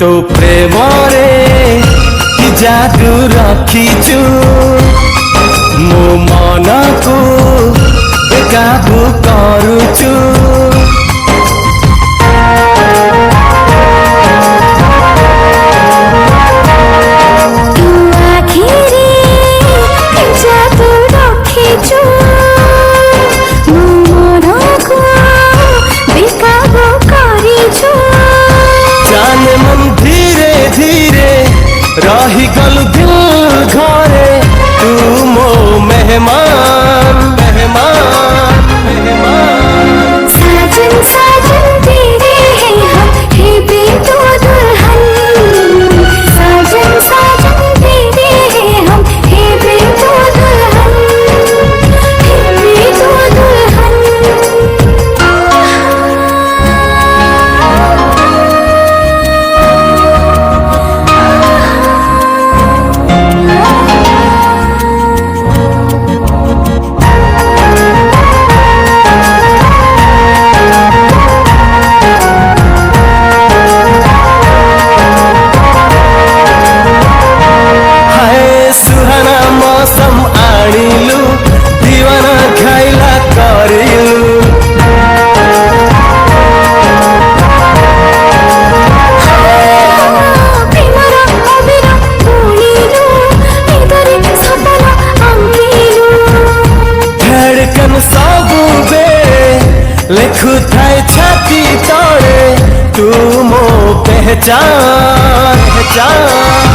तो प्रेमरे कि जादू रखिचु मो मन को बेकाबू करुचु। रही गल दिल घरे तू मो मेहमान मेहमान मेहमान। साजन साजन तेरे हैं हम हे बेटो दुल्हन। साजन साजन तेरे हैं हम हे बेटो दुल्हन, हे बेटो दुल्हन। लिखु थाए छाती तोड़े तू मो पहचान पहचान।